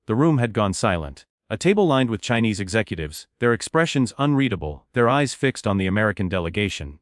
the room had gone silent. A table lined with Chinese executives, their expressions unreadable, their eyes fixed on the American delegation.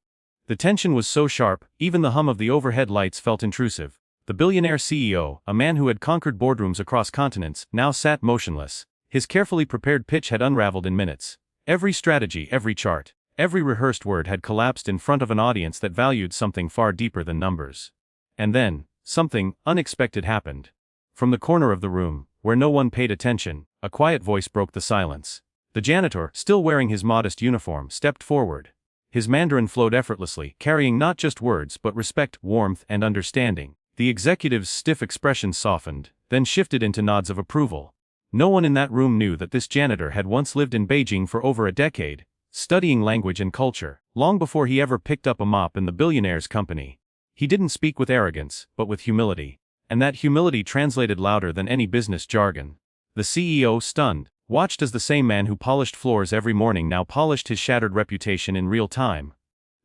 The tension was so sharp, even the hum of the overhead lights felt intrusive. The billionaire CEO, a man who had conquered boardrooms across continents, now sat motionless. His carefully prepared pitch had unraveled in minutes. Every strategy, every chart, every rehearsed word had collapsed in front of an audience that valued something far deeper than numbers. And then, something unexpected happened. From the corner of the room, where no one paid attention, a quiet voice broke the silence. The janitor, still wearing his modest uniform, stepped forward. His Mandarin flowed effortlessly, carrying not just words but respect, warmth, and understanding. The executive's stiff expressions softened, then shifted into nods of approval. No one in that room knew that this janitor had once lived in Beijing for over a decade, studying language and culture, long before he ever picked up a mop in the billionaire's company. He didn't speak with arrogance, but with humility. And that humility translated louder than any business jargon. The CEO, stunned, watched as the same man who polished floors every morning now polished his shattered reputation in real time.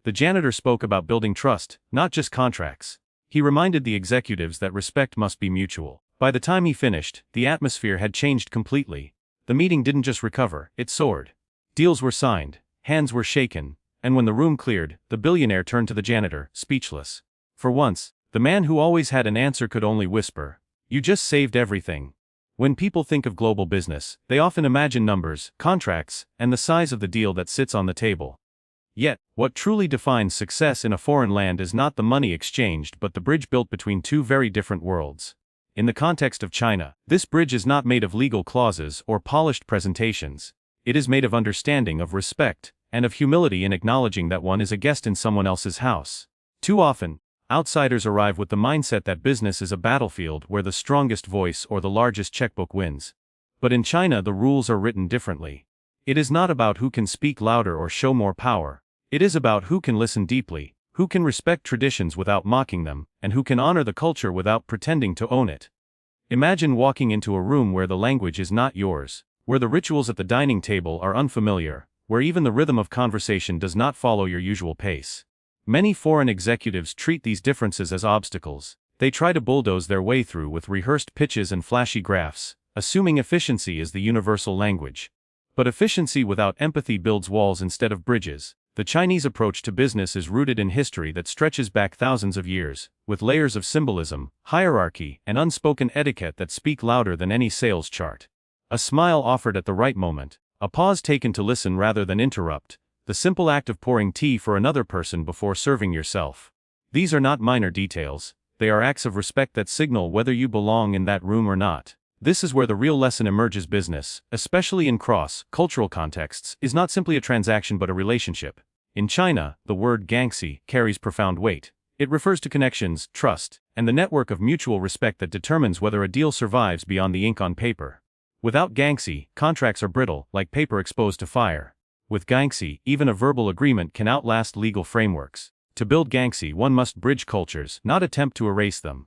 The janitor spoke about building trust, not just contracts. He reminded the executives that respect must be mutual. By the time he finished, the atmosphere had changed completely. The meeting didn't just recover, it soared. Deals were signed, hands were shaken, and when the room cleared, the billionaire turned to the janitor, speechless. For once, the man who always had an answer could only whisper, "You just saved everything." When people think of global business, they often imagine numbers, contracts, and the size of the deal that sits on the table. Yet, what truly defines success in a foreign land is not the money exchanged but the bridge built between two very different worlds. In the context of China, this bridge is not made of legal clauses or polished presentations. It is made of understanding, of respect, and of humility in acknowledging that one is a guest in someone else's house. Too often, outsiders arrive with the mindset that business is a battlefield where the strongest voice or the largest checkbook wins. But in China, the rules are written differently. It is not about who can speak louder or show more power. It is about who can listen deeply, who can respect traditions without mocking them, and who can honor the culture without pretending to own it. Imagine walking into a room where the language is not yours, where the rituals at the dining table are unfamiliar, where even the rhythm of conversation does not follow your usual pace. Many foreign executives treat these differences as obstacles. They try to bulldoze their way through with rehearsed pitches and flashy graphs, assuming efficiency is the universal language. But efficiency without empathy builds walls instead of bridges. The Chinese approach to business is rooted in history that stretches back thousands of years, with layers of symbolism, hierarchy, and unspoken etiquette that speak louder than any sales chart. A smile offered at the right moment, a pause taken to listen rather than interrupt, the simple act of pouring tea for another person before serving yourself. These are not minor details, they are acts of respect that signal whether you belong in that room or not. This is where the real lesson emerges. Business, especially in cross-cultural contexts, is not simply a transaction but a relationship. In China, the word gangxi carries profound weight. It refers to connections, trust, and the network of mutual respect that determines whether a deal survives beyond the ink on paper. Without gangxi, contracts are brittle, like paper exposed to fire. With gangxi, even a verbal agreement can outlast legal frameworks. To build gangxi, one must bridge cultures, not attempt to erase them.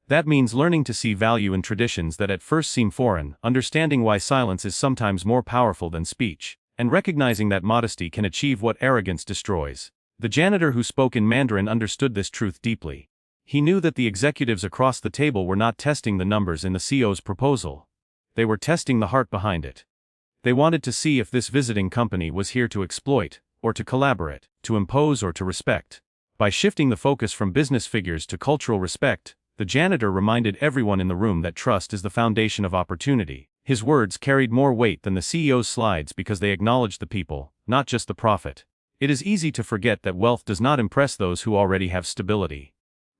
That means learning to see value in traditions that at first seem foreign, understanding why silence is sometimes more powerful than speech, and recognizing that modesty can achieve what arrogance destroys. The janitor who spoke in Mandarin understood this truth deeply. He knew that the executives across the table were not testing the numbers in the CEO's proposal. They were testing the heart behind it. They wanted to see if this visiting company was here to exploit, or to collaborate, to impose or to respect. By shifting the focus from business figures to cultural respect, the janitor reminded everyone in the room that trust is the foundation of opportunity. His words carried more weight than the CEO's slides because they acknowledged the people, not just the profit. It is easy to forget that wealth does not impress those who already have stability.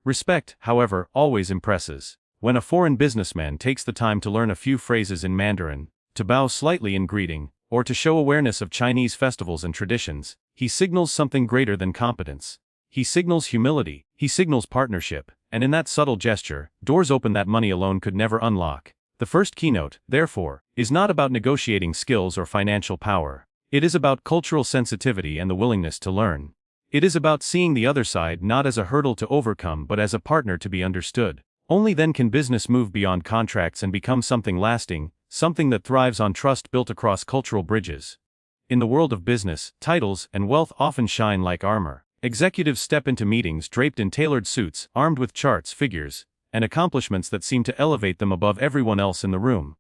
Respect, however, always impresses. When a foreign businessman takes the time to learn a few phrases in Mandarin, to bow slightly in greeting, or to show awareness of Chinese festivals and traditions, he signals something greater than competence. He signals humility, he signals partnership, and in that subtle gesture, doors open that money alone could never unlock. The first keynote, therefore, is not about negotiating skills or financial power. It is about cultural sensitivity and the willingness to learn. It is about seeing the other side not as a hurdle to overcome but as a partner to be understood. Only then can business move beyond contracts and become something lasting, something that thrives on trust built across cultural bridges. In the world of business, titles and wealth often shine like armor. Executives step into meetings draped in tailored suits, armed with charts, figures, and accomplishments that seem to elevate them above everyone else in the room.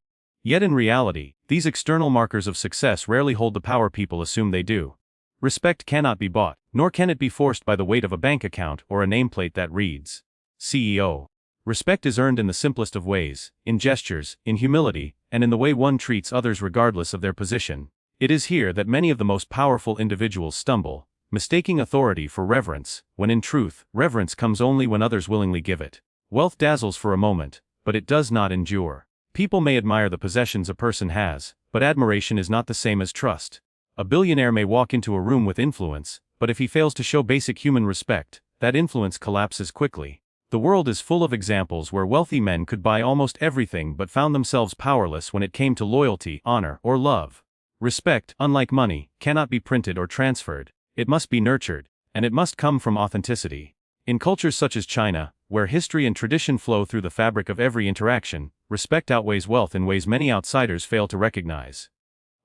Yet in reality, these external markers of success rarely hold the power people assume they do. Respect cannot be bought, nor can it be forced by the weight of a bank account or a nameplate that reads CEO. Respect is earned in the simplest of ways, in gestures, in humility, and in the way one treats others regardless of their position. It is here that many of the most powerful individuals stumble, mistaking authority for reverence, when in truth, reverence comes only when others willingly give it. Wealth dazzles for a moment, but it does not endure. People may admire the possessions a person has, but admiration is not the same as trust. A billionaire may walk into a room with influence, but if he fails to show basic human respect, that influence collapses quickly. The world is full of examples where wealthy men could buy almost everything but found themselves powerless when it came to loyalty, honor, or love. Respect, unlike money, cannot be printed or transferred. It must be nurtured, and it must come from authenticity. In cultures such as China, where history and tradition flow through the fabric of every interaction, respect outweighs wealth in ways many outsiders fail to recognize.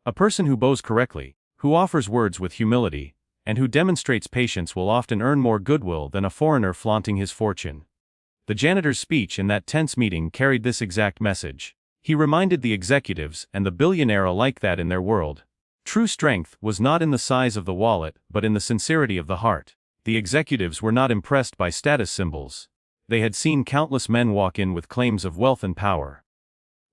A person who bows correctly, who offers words with humility, and who demonstrates patience will often earn more goodwill than a foreigner flaunting his fortune. The janitor's speech in that tense meeting carried this exact message. He reminded the executives and the billionaire alike that in their world, true strength was not in the size of the wallet but in the sincerity of the heart. The executives were not impressed by status symbols. They had seen countless men walk in with claims of wealth and power.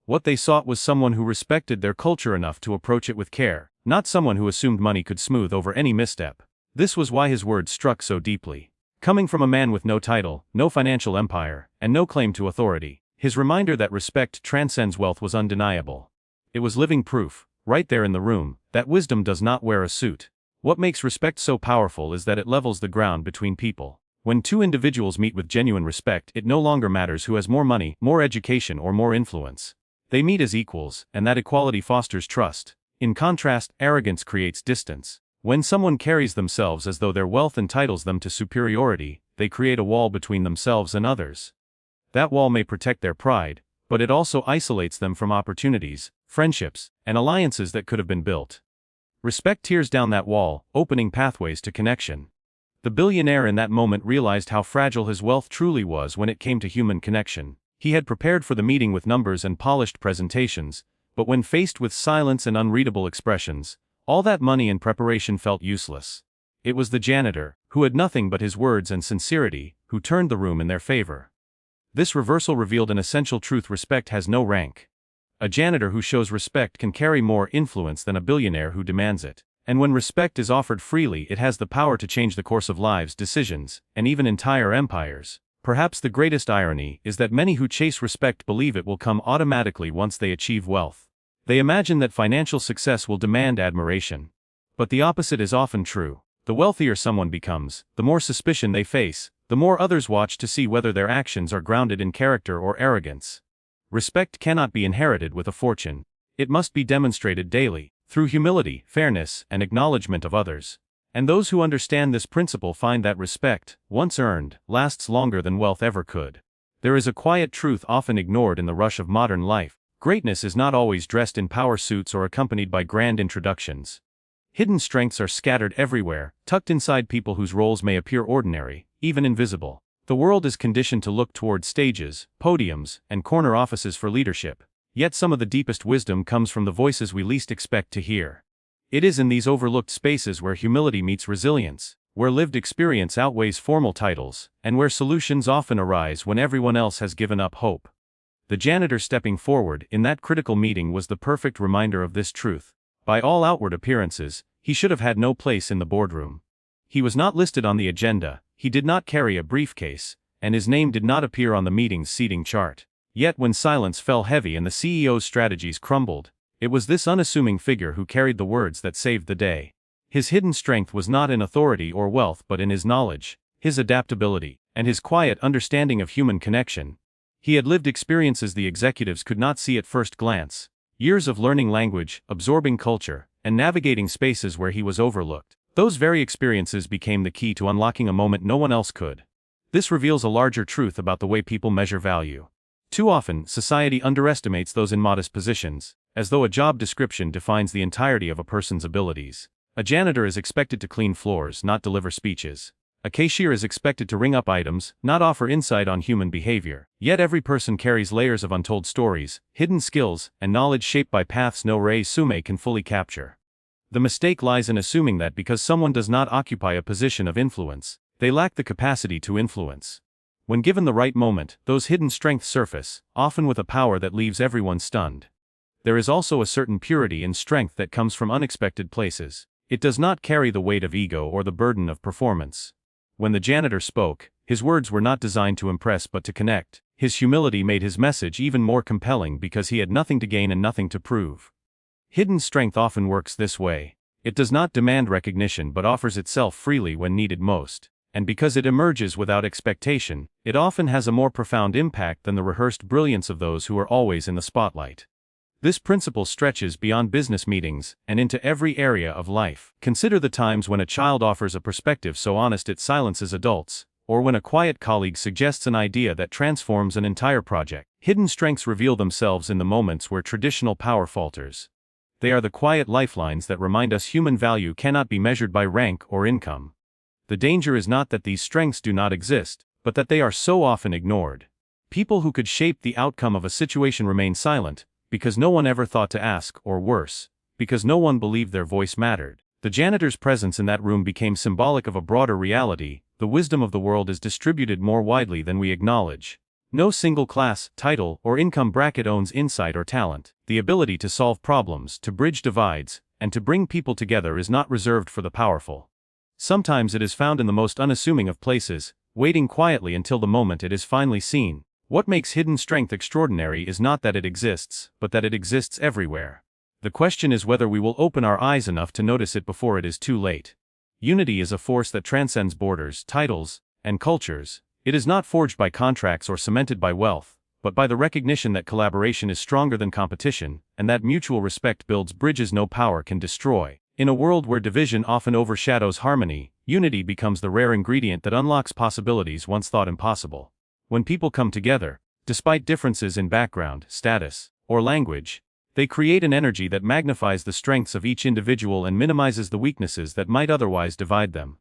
What they sought was someone who respected their culture enough to approach it with care, not someone who assumed money could smooth over any misstep. This was why his words struck so deeply. Coming from a man with no title, no financial empire, and no claim to authority, his reminder that respect transcends wealth was undeniable. It was living proof, right there in the room, that wisdom does not wear a suit. What makes respect so powerful is that it levels the ground between people. When two individuals meet with genuine respect, it no longer matters who has more money, more education, or more influence. They meet as equals, and that equality fosters trust. In contrast, arrogance creates distance. When someone carries themselves as though their wealth entitles them to superiority, they create a wall between themselves and others. That wall may protect their pride, but it also isolates them from opportunities, friendships, and alliances that could have been built. Respect tears down that wall, opening pathways to connection. The billionaire in that moment realized how fragile his wealth truly was when it came to human connection. He had prepared for the meeting with numbers and polished presentations, but when faced with silence and unreadable expressions, all that money and preparation felt useless. It was the janitor, who had nothing but his words and sincerity, who turned the room in their favor. This reversal revealed an essential truth: respect has no rank. A janitor who shows respect can carry more influence than a billionaire who demands it. And when respect is offered freely, it has the power to change the course of lives, decisions, and even entire empires. Perhaps the greatest irony is that many who chase respect believe it will come automatically once they achieve wealth. They imagine that financial success will demand admiration. But the opposite is often true. The wealthier someone becomes, the more suspicion they face, the more others watch to see whether their actions are grounded in character or arrogance. Respect cannot be inherited with a fortune. It must be demonstrated daily, through humility, fairness, and acknowledgement of others. And those who understand this principle find that respect, once earned, lasts longer than wealth ever could. There is a quiet truth often ignored in the rush of modern life. Greatness is not always dressed in power suits or accompanied by grand introductions. Hidden strengths are scattered everywhere, tucked inside people whose roles may appear ordinary, even invisible. The world is conditioned to look toward stages, podiums, and corner offices for leadership. Yet some of the deepest wisdom comes from the voices we least expect to hear. It is in these overlooked spaces where humility meets resilience, where lived experience outweighs formal titles, and where solutions often arise when everyone else has given up hope. The janitor stepping forward in that critical meeting was the perfect reminder of this truth. By all outward appearances, he should have had no place in the boardroom. He was not listed on the agenda, he did not carry a briefcase, and his name did not appear on the meeting's seating chart. Yet when silence fell heavy and the CEO's strategies crumbled, it was this unassuming figure who carried the words that saved the day. His hidden strength was not in authority or wealth but in his knowledge, his adaptability, and his quiet understanding of human connection. He had lived experiences the executives could not see at first glance. Years of learning language, absorbing culture, and navigating spaces where he was overlooked. Those very experiences became the key to unlocking a moment no one else could. This reveals a larger truth about the way people measure value. Too often, society underestimates those in modest positions, as though a job description defines the entirety of a person's abilities. A janitor is expected to clean floors, not deliver speeches. A cashier is expected to ring up items, not offer insight on human behavior. Yet every person carries layers of untold stories, hidden skills, and knowledge shaped by paths no resume can fully capture. The mistake lies in assuming that because someone does not occupy a position of influence, they lack the capacity to influence. When given the right moment, those hidden strengths surface, often with a power that leaves everyone stunned. There is also a certain purity and strength that comes from unexpected places. It does not carry the weight of ego or the burden of performance. When the janitor spoke, his words were not designed to impress but to connect. His humility made his message even more compelling because he had nothing to gain and nothing to prove. Hidden strength often works this way. It does not demand recognition but offers itself freely when needed most. And because it emerges without expectation, it often has a more profound impact than the rehearsed brilliance of those who are always in the spotlight. This principle stretches beyond business meetings and into every area of life. Consider the times when a child offers a perspective so honest it silences adults, or when a quiet colleague suggests an idea that transforms an entire project. Hidden strengths reveal themselves in the moments where traditional power falters. They are the quiet lifelines that remind us human value cannot be measured by rank or income. The danger is not that these strengths do not exist, but that they are so often ignored. People who could shape the outcome of a situation remain silent, because no one ever thought to ask, or worse, because no one believed their voice mattered. The janitor's presence in that room became symbolic of a broader reality. The wisdom of the world is distributed more widely than we acknowledge. No single class, title, or income bracket owns insight or talent. The ability to solve problems, to bridge divides, and to bring people together is not reserved for the powerful. Sometimes it is found in the most unassuming of places, waiting quietly until the moment it is finally seen. What makes hidden strength extraordinary is not that it exists, but that it exists everywhere. The question is whether we will open our eyes enough to notice it before it is too late. Unity is a force that transcends borders, titles, and cultures. It is not forged by contracts or cemented by wealth, but by the recognition that collaboration is stronger than competition, and that mutual respect builds bridges no power can destroy. In a world where division often overshadows harmony, unity becomes the rare ingredient that unlocks possibilities once thought impossible. When people come together, despite differences in background, status, or language, they create an energy that magnifies the strengths of each individual and minimizes the weaknesses that might otherwise divide them.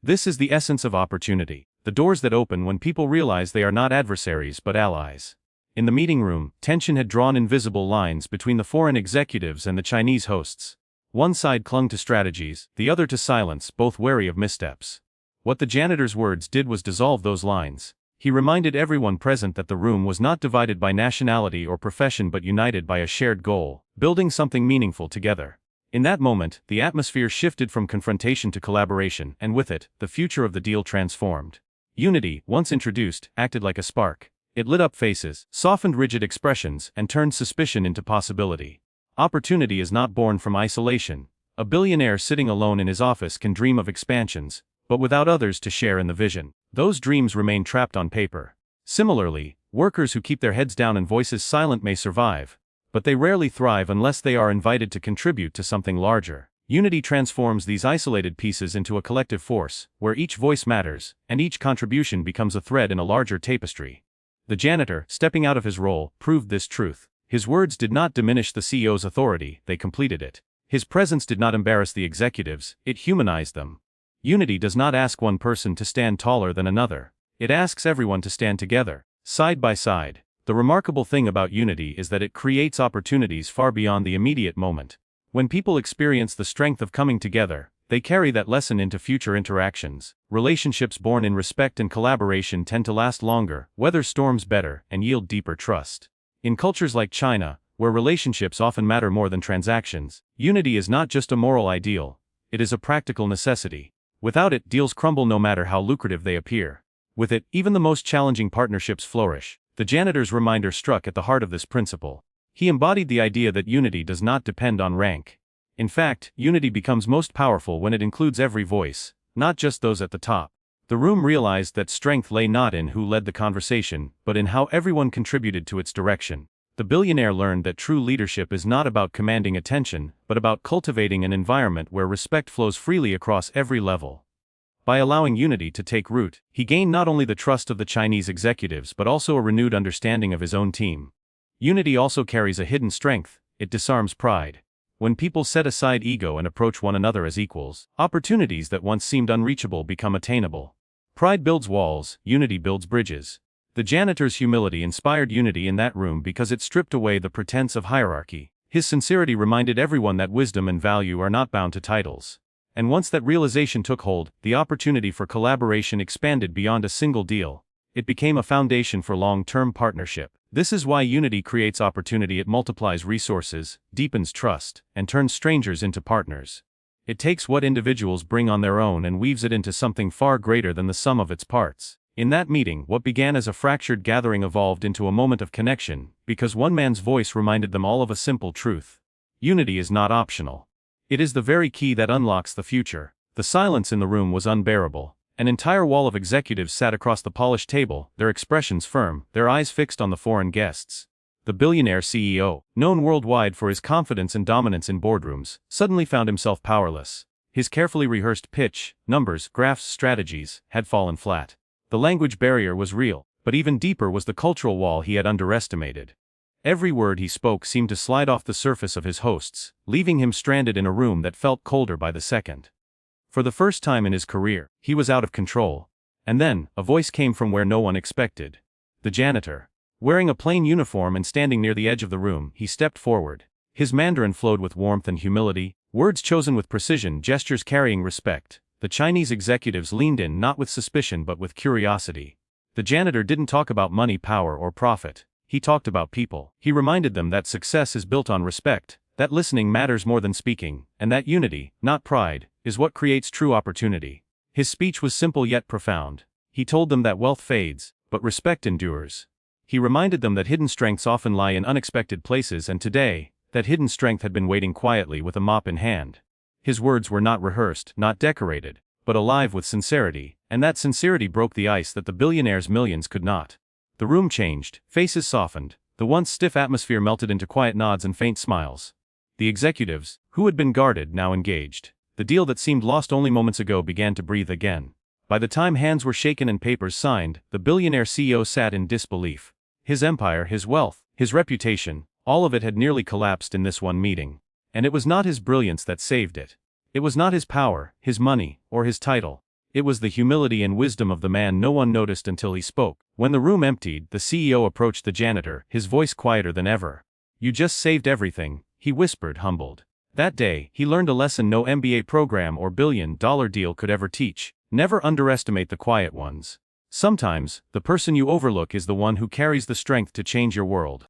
This is the essence of opportunity, the doors that open when people realize they are not adversaries but allies. In the meeting room, tension had drawn invisible lines between the foreign executives and the Chinese hosts. One side clung to strategies, the other to silence, both wary of missteps. What the janitor's words did was dissolve those lines. He reminded everyone present that the room was not divided by nationality or profession but united by a shared goal, building something meaningful together. In that moment, the atmosphere shifted from confrontation to collaboration, and with it, the future of the deal transformed. Unity, once introduced, acted like a spark. It lit up faces, softened rigid expressions, and turned suspicion into possibility. Opportunity is not born from isolation. A billionaire sitting alone in his office can dream of expansions, but without others to share in the vision, those dreams remain trapped on paper. Similarly, workers who keep their heads down and voices silent may survive, but they rarely thrive unless they are invited to contribute to something larger. Unity transforms these isolated pieces into a collective force, where each voice matters, and each contribution becomes a thread in a larger tapestry. The janitor, stepping out of his role, proved this truth. His words did not diminish the CEO's authority, they completed it. His presence did not embarrass the executives, it humanized them. Unity does not ask one person to stand taller than another. It asks everyone to stand together, side by side. The remarkable thing about unity is that it creates opportunities far beyond the immediate moment. When people experience the strength of coming together, they carry that lesson into future interactions. Relationships born in respect and collaboration tend to last longer, weather storms better, and yield deeper trust. In cultures like China, where relationships often matter more than transactions, unity is not just a moral ideal, it is a practical necessity. Without it, deals crumble no matter how lucrative they appear. With it, even the most challenging partnerships flourish. The janitor's reminder struck at the heart of this principle. He embodied the idea that unity does not depend on rank. In fact, unity becomes most powerful when it includes every voice, not just those at the top. The room realized that strength lay not in who led the conversation, but in how everyone contributed to its direction. The billionaire learned that true leadership is not about commanding attention, but about cultivating an environment where respect flows freely across every level. By allowing unity to take root, he gained not only the trust of the Chinese executives but also a renewed understanding of his own team. Unity also carries a hidden strength, it disarms pride. When people set aside ego and approach one another as equals, opportunities that once seemed unreachable become attainable. Pride builds walls, unity builds bridges. The janitor's humility inspired unity in that room because it stripped away the pretense of hierarchy. His sincerity reminded everyone that wisdom and value are not bound to titles. And once that realization took hold, the opportunity for collaboration expanded beyond a single deal. It became a foundation for long-term partnership. This is why unity creates opportunity. It multiplies resources, deepens trust, and turns strangers into partners. It takes what individuals bring on their own and weaves it into something far greater than the sum of its parts. In that meeting, what began as a fractured gathering evolved into a moment of connection, because one man's voice reminded them all of a simple truth. Unity is not optional. It is the very key that unlocks the future. The silence in the room was unbearable. An entire wall of executives sat across the polished table, their expressions firm, their eyes fixed on the foreign guests. The billionaire CEO, known worldwide for his confidence and dominance in boardrooms, suddenly found himself powerless. His carefully rehearsed pitch, numbers, graphs, strategies, had fallen flat. The language barrier was real, but even deeper was the cultural wall he had underestimated. Every word he spoke seemed to slide off the surface of his hosts, leaving him stranded in a room that felt colder by the second. For the first time in his career, he was out of control. And then, a voice came from where no one expected. The janitor. Wearing a plain uniform and standing near the edge of the room, he stepped forward. His Mandarin flowed with warmth and humility, words chosen with precision, gestures carrying respect. The Chinese executives leaned in not with suspicion but with curiosity. The janitor didn't talk about money, power, or profit. He talked about people. He reminded them that success is built on respect, that listening matters more than speaking, and that unity, not pride, is what creates true opportunity. His speech was simple yet profound. He told them that wealth fades, but respect endures. He reminded them that hidden strengths often lie in unexpected places, and today, that hidden strength had been waiting quietly with a mop in hand. His words were not rehearsed, not decorated, but alive with sincerity, and that sincerity broke the ice that the billionaire's millions could not. The room changed, faces softened, the once stiff atmosphere melted into quiet nods and faint smiles. The executives, who had been guarded, now engaged. The deal that seemed lost only moments ago began to breathe again. By the time hands were shaken and papers signed, the billionaire CEO sat in disbelief. His empire, his wealth, his reputation, all of it had nearly collapsed in this one meeting. And it was not his brilliance that saved it. It was not his power, his money, or his title. It was the humility and wisdom of the man no one noticed until he spoke. When the room emptied, the CEO approached the janitor, his voice quieter than ever. "You just saved everything," he whispered, humbled. That day, he learned a lesson no MBA program or billion-dollar deal could ever teach. Never underestimate the quiet ones. Sometimes, the person you overlook is the one who carries the strength to change your world.